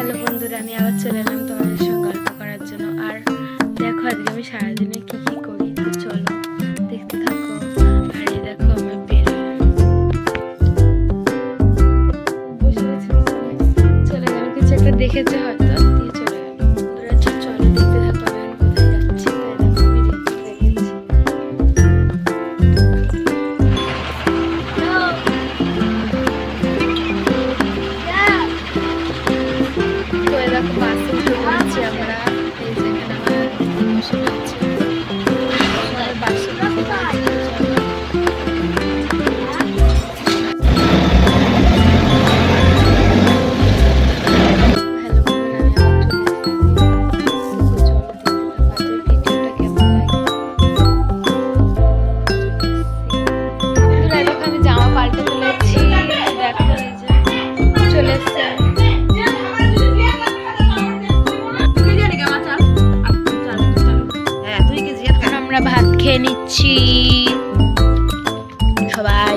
Hello বন্ধুরা, আমি আবার চলে এলাম তোমাদের সঙ্গে গল্প করার জন্য। আর দেখো আজকে আমি সারাদিনে কি কি করি, তো চলো দেখতে থাকো। আর এই দেখো আমার বের বসে আছি, চলে গেল কিছু একটা দেখেছে হয়তো দিয়ে চলে গেল। বন্ধুরা চলো দেখতে থাকো আমি কোথায় যাচ্ছি। তাই দেখো আমি দেখেছি বাসে উঠে পড়েছি আমরা। এই যেখানে আমার বসে রয়েছে বাসে আমি জামা পাল্টে তুলেছি। দেখো চলে এসছে। আমরা ভাত খেয়ে নিচ্ছি সবাই।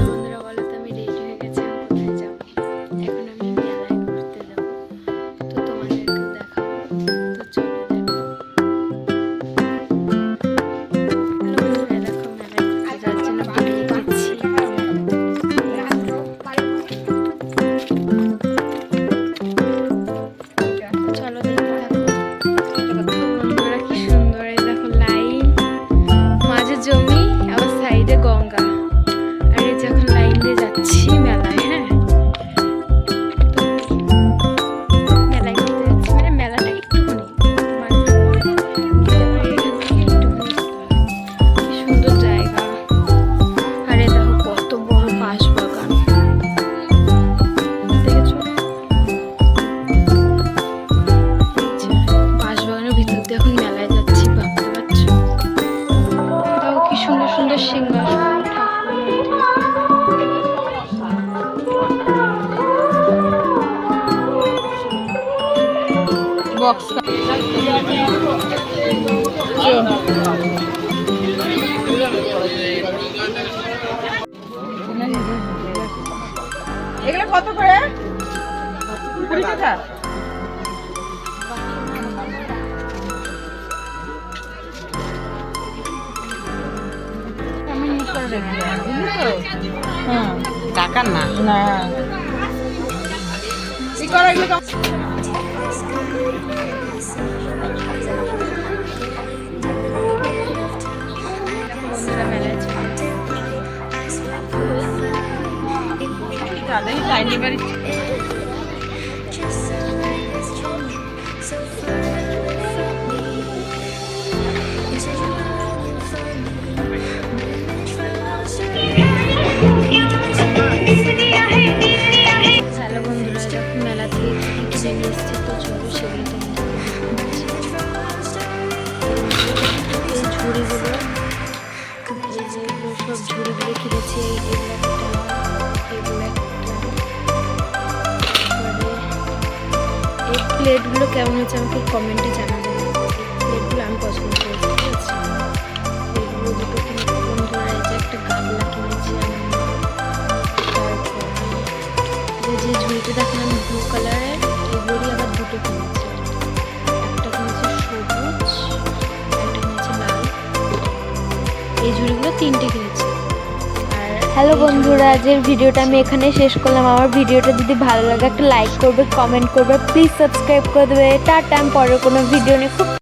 বন্ধুরা বলো তো, আমি রেডি হয়ে গেছি, কোথায় যাবো? এখন আমি মেলায় ঘুরতে যাবো, তো তোমাদেরকেও দেখাবো, তো চলো দেখো। দেখো মেলায় ঘুরতে যাওয়ার জন্য বেরিয়ে গেছি। চলো দেখতে থাকো। বন্ধুরা কি সুন্দর, এই দেখো লাইন, মাঝে জমি আবার সাইডে গঙ্গা। আর এই যে এখন লাইন দিয়ে যাচ্ছি মেলায়। হ্যাঁ, মেলায় ঘুরতে যাচ্ছি, মানে মেলাটা একটুখানি সুন্দর জায়গা। আর এই দেখো কত বড় বাঁশ বাগান, দেখেছো? বাঁশবাগানের ভিতর দিয়ে এখন মেলায় যাচ্ছি, ভাবতে পারছো? তাও কি সুন্দর সুন্দর সিংহাসন, বক্স। এগুলো কত করে? 20 টাকা। আমি ইউজ করে দেখি, বুঝলি তো? হ্যাঁ, টাকা না না কি করে এগুলো? বন্ধুরা মেলায় তাদের টাইনি বাড়ি হ্যালো বন্ধুরা, যখন মেলা থেকে কিনে নিয়ে এসছি, তো চলো সেগুলো এই ঝুড়িগুলো, এই যে সব ঝুড়িগুলো কিনেছি। এই প্লেটগুলো কেমন হচ্ছে আমাকে কমেন্টে জানাবেন। প্লেটগুলো আমি পছন্দ করেছি, ঠিক আছে? এগুলো দুটো কিনেছি বন্ধুরা। এই যে একটা গামলা কিনেছি আমি। যে ঝুড়িটা দেখলাম ব্লু কালারের, এগুলোরই আবার দুটো কিনেছি। একটা কিনেছি সবুজ, একটা কিনেছি লাল। এই ঝুড়িগুলো 3টে কিনেছি। হ্যালো বন্ধুরা, আজকের ভিডিওটা আমি এখানে শেষ করলাম। আমার ভিডিওটা যদি ভালো লাগে একটা লাইক করবে, কমেন্ট করবে, প্লিজ সাবস্ক্রাইব করে দেবে। টাটা, আমি পরের কোনো ভিডিও নিয়ে খুব